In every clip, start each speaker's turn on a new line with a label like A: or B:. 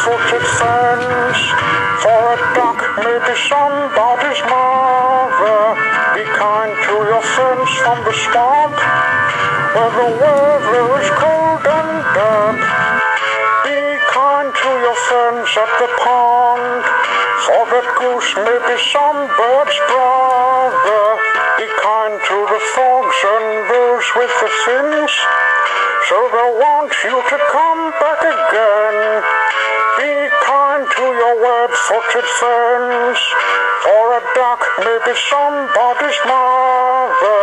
A: web-footed fence. For a duck may be somebody's mother. Be kind to your friends from the swamp, where the weather is cold and damp. Be kind to your friends at the pond, for that goose may be some bird's brother. Be kind to the frogs and those with the fins, so they'll want you to come back again. Be kind to your web-footed friends, for a duck may be somebody's mother.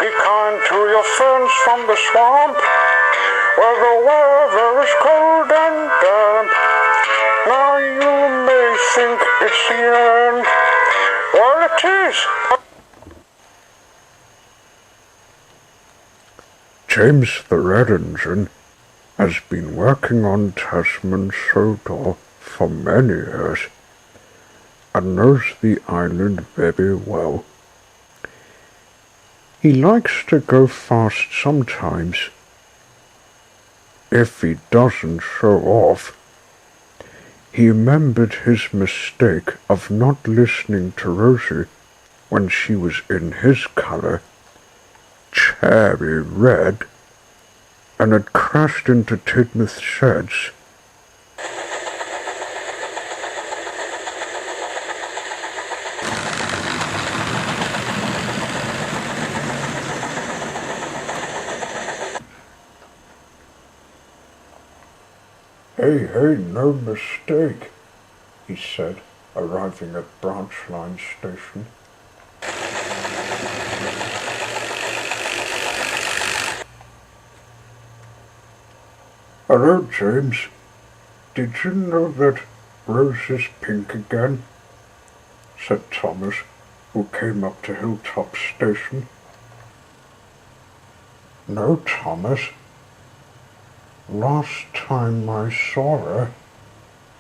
A: Be kind to your friends from the swamp, where the weather is cold and damp. Now you may think it's the end. Well, it is.
B: James the Red Engine has been working on Tasman Sodor for many years and knows the island very well. He likes to go fast sometimes. If he doesn't show off, he remembered his mistake of not listening to Rosie when she was in his colour, cherry red, and had crashed into Tidmouth sheds. Hey, no mistake, he said, arriving at Branch Line Station. Hello, James. Did you know that Rose is pink again? Said Thomas, who came up to Hilltop Station. No, Thomas. Last time I saw her,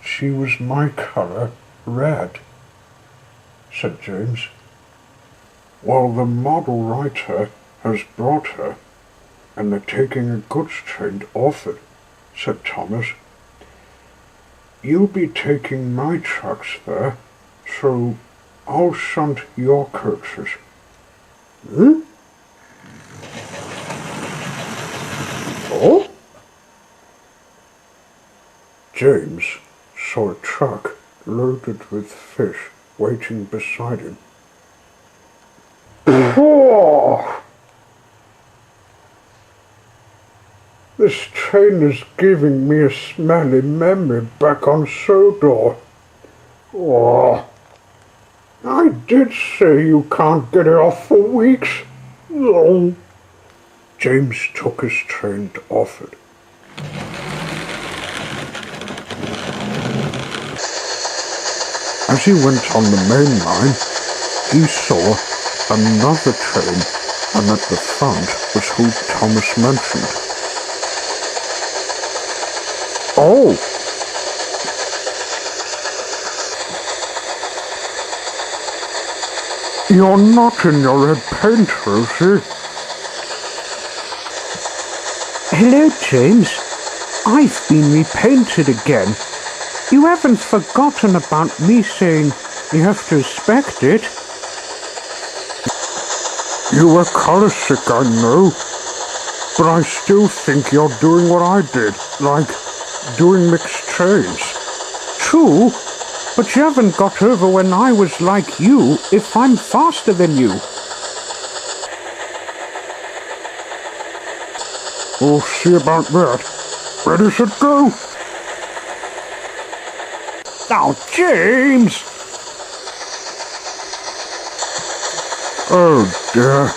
B: she was my colour, red, said James. Well, the model writer has brought her, and they're taking a goods train to Orford, said Thomas. You'll be taking my trucks there, so I'll shunt your coaches. Hmm? Oh? James saw a truck loaded with fish waiting beside him. Oh! This train is giving me a smelly memory back on Sodor. Oh, I did say you can't get it off for weeks. Oh. James took his train to Orford. As he went on the main line, he saw another train, and at the front was who Thomas mentioned. Oh! You're not in your red paint, Rosie.
C: Hello, James. I've been repainted again. You haven't forgotten about me saying you have to respect it.
B: You were colour sick, I know, but I still think you're doing what I did, like doing mixed trains.
C: True, but you haven't got over when I was like you if I'm faster than you.
B: We'll see about that. Ready, set, go!
C: Now, James!
B: Oh dear.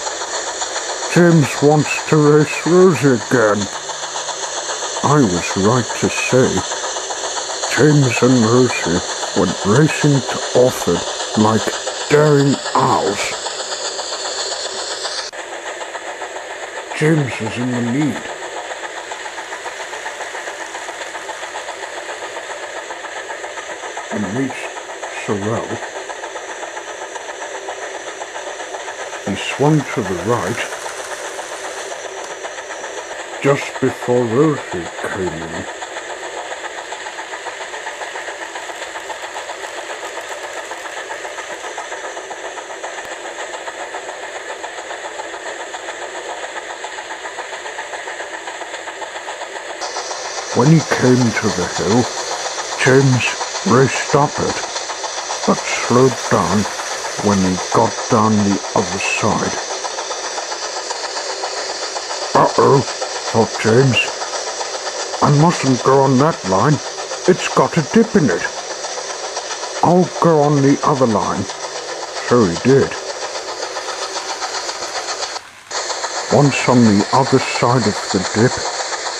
B: James wants to race Rosie again. I was right to say, James and Rosie went racing to Orford like daring owls. James is in the lead. And reached Sorrel. He swung to the right just before Rosie came in.
C: When he came to the hill, James raced up it, but slowed down when he got down the other side. Uh-oh, thought James. I mustn't go on that line. It's got a dip in it. I'll go on the other line. So he did. Once on the other side of the dip,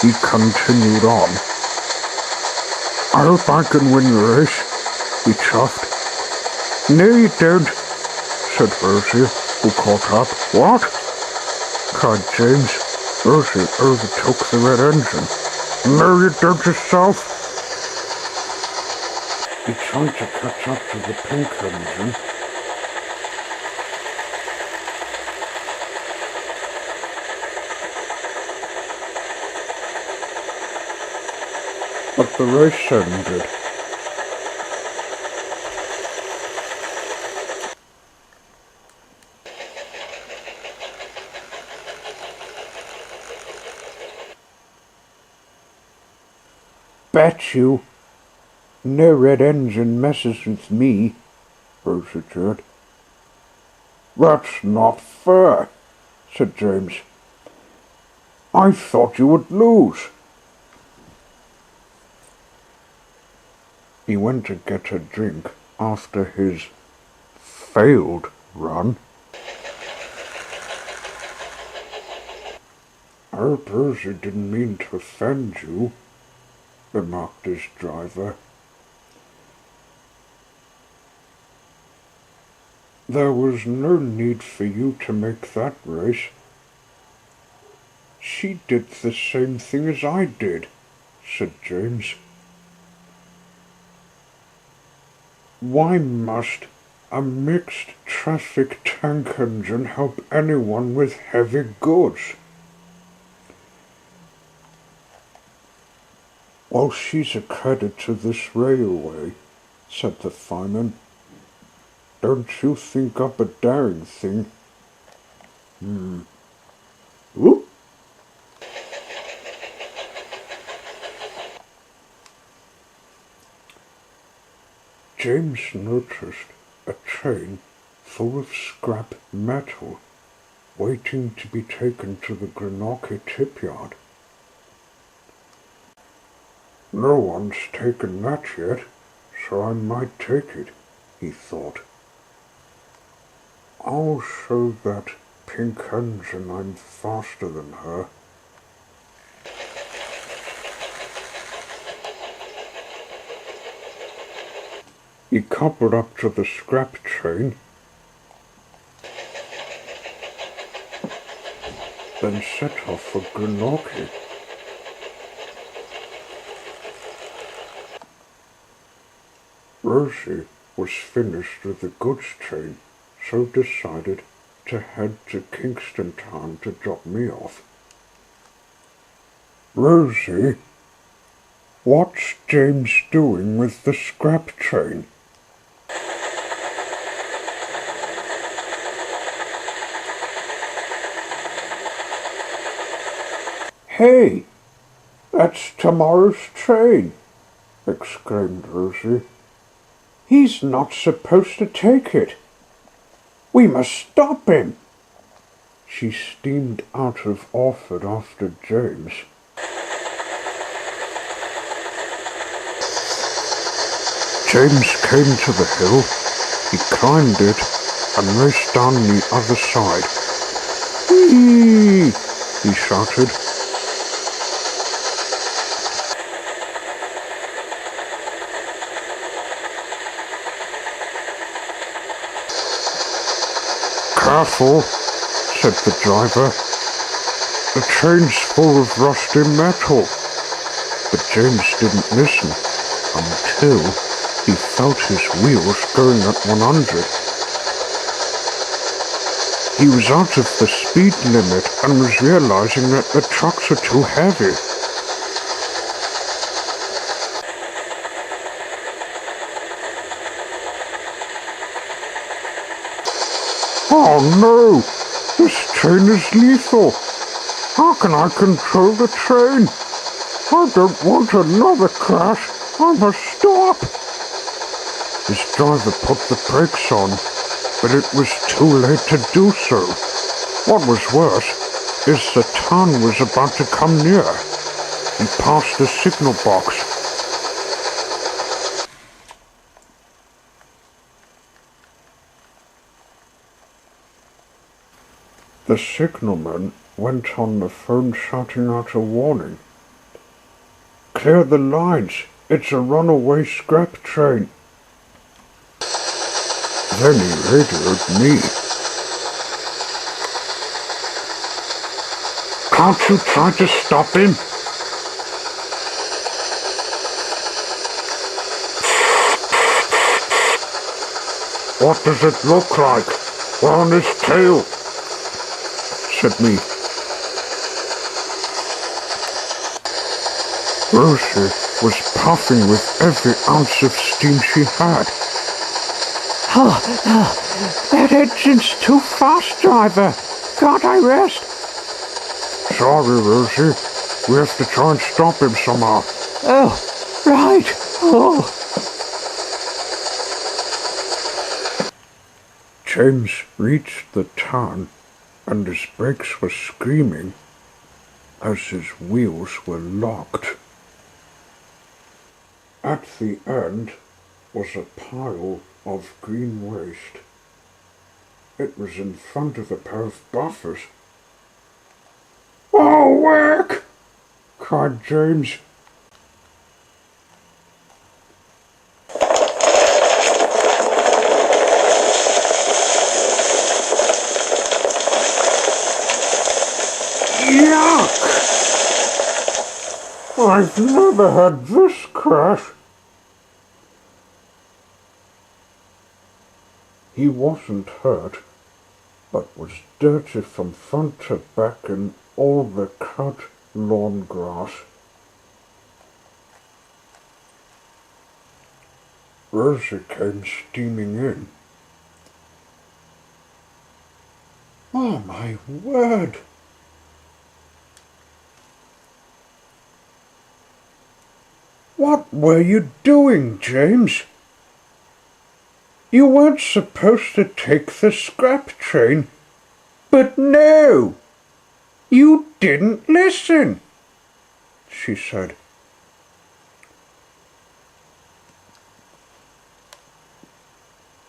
C: he continued on. I hope I can win the race, he chuffed. No, you don't, said Rosie, who caught up. What? Cried James. Rosie overtook the red engine. No, you don't yourself. He tried to catch up to the pink engine. But the race ended. Bet you no red engine messes with me, Rosie jeered. That's not fair, said James. I thought you would lose. He went to get a drink after his failed run. I hope Rosie didn't mean to offend you, remarked his driver. There was no need for you to make that race. She did the same thing as I did, said James. Why must a mixed traffic tank engine help anyone with heavy goods? Well, she's a credit to this railway, said the fireman. Don't you think up a daring thing? Whoop. James noticed a train full of scrap metal waiting to be taken to the Greenock tipyard. No one's taken that yet, so I might take it, he thought. I'll show that pink engine I'm faster than her. He coupled up to the scrap train, then set off for Greenock. Rosie was finished with the goods train, so decided to head to Kingston Town to drop me off. Rosie, what's James doing with the scrap train? Hey, that's tomorrow's train, exclaimed Rosie. He's not supposed to take it. We must stop him. She steamed out of Orford after James. James came to the hill. He climbed it and raced down the other side. Whee! He shouted. Careful, said the driver. The train's full of rusty metal. But James didn't listen until he felt his wheels going at 100. He was out of the speed limit and was realizing that the trucks were too heavy. Oh no! This train is lethal! How can I control the train? I don't want another crash. I must stop. His driver put the brakes on, but it was too late to do so. What was worse is the town was about to come near. He passed the signal box. The signalman went on the phone shouting out a warning. "Clear the lines! It's a runaway scrap train!" Then he radioed me. "Can't you try to stop him?" "What does it look like? We're on his tail," said me. Rosie was puffing with every ounce of steam she had. That engine's too fast, driver. Can't I rest?" "Sorry, Rosie. We have to try and stop him somehow." "Oh, right. Oh." James reached the town, and his brakes were screaming as his wheels were locked. At the end was a pile of green waste. It was in front of a pair of buffers. "Oh, work!" cried James. Yuck! I've never had this crash. He wasn't hurt, but was dirty from front to back in all the cut lawn grass. Rosie came steaming in. "Oh, my word! What were you doing, James? You weren't supposed to take the scrap train, but no, you didn't listen," she said.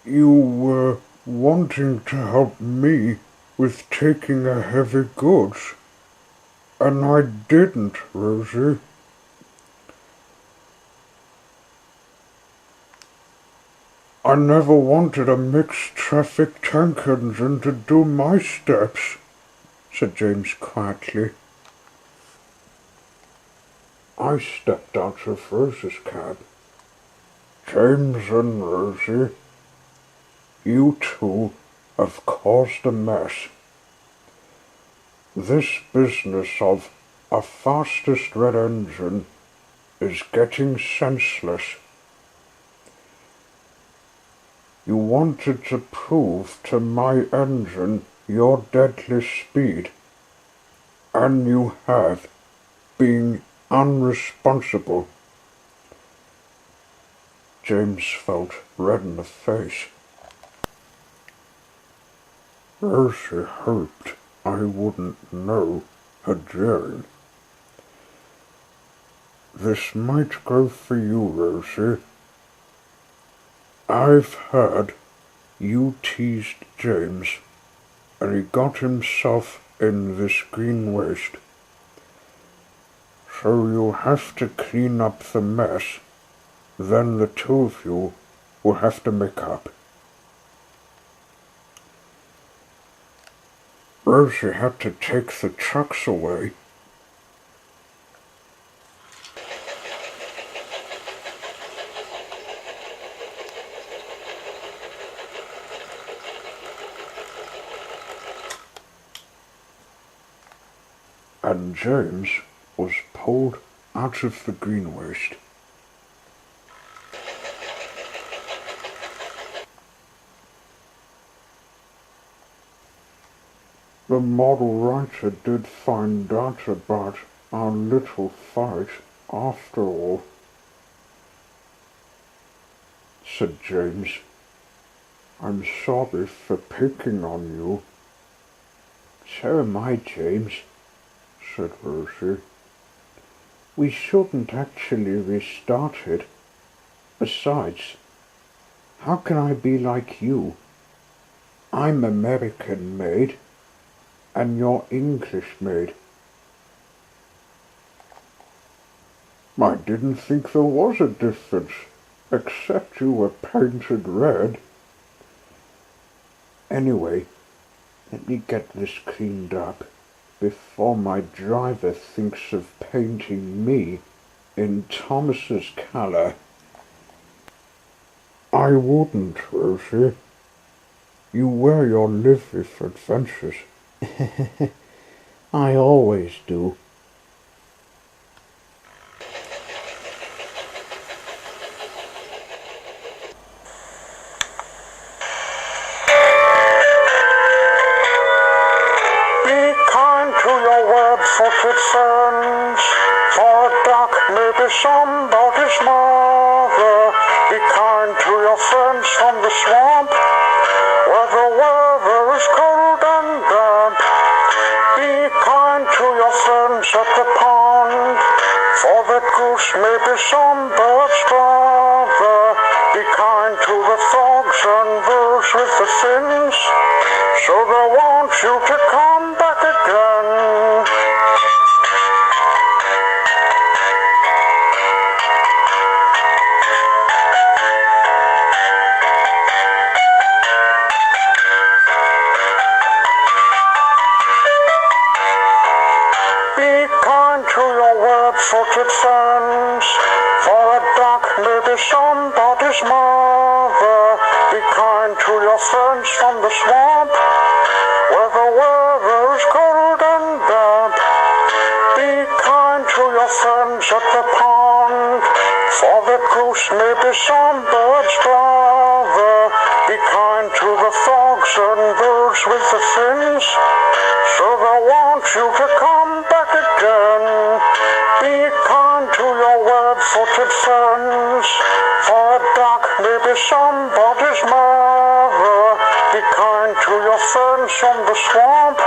C: "You were wanting to help me with taking a heavy goods, and I didn't, Rosie." "I never wanted a mixed traffic tank engine to do my steps," said James quietly. I stepped out of Rosie's cab. "James and Rosie, you two have caused a mess. This business of a fastest red engine is getting senseless. You wanted to prove to my engine your deadly speed, and you have, being unresponsible." James felt red in the face. Rosie hoped I wouldn't know her daring. "This might go for you, Rosie. I've heard you teased James, and he got himself in this green waste. So you'll have to clean up the mess. Then the two of you will have to make up." Rosie had to take the trucks away. And James was pulled out of the green waste. The model writer did find out about our little fight
B: After all, said James, I'm sorry for picking on you.
C: So am I, James, said Rosie. We shouldn't actually restart it. Besides, how can I be like you? I'm American-made, and you're English-made.
B: I didn't think there was a difference, except you were painted red.
C: Anyway, let me get this cleaned up before my driver thinks of painting me in Thomas's colour.
B: I wouldn't, Rosie. You wear your livery for adventures.
C: I always do.
A: Be kind to your web-footed friends, for a duck may be somebody's mother. Be kind to your friends from the swamp, where the weather is cold and damp. Be kind to your friends at the pond, for that goose may be some bird's brother. Be kind to the frogs and those with the fins, so they want you to come back again. Be kind to your web-footed friends, for a duck may be somebody's mother. Be kind to your friends from the swamp, where the weather is cold and damp. Be kind to your friends at the pond, for the goose may be some bird's brother. Be kind to the frogs and those with the fins, so they want you to come back again. Be kind to your web-footed friends, for a duck may be somebody's mother. Be kind to your friends from the swamp,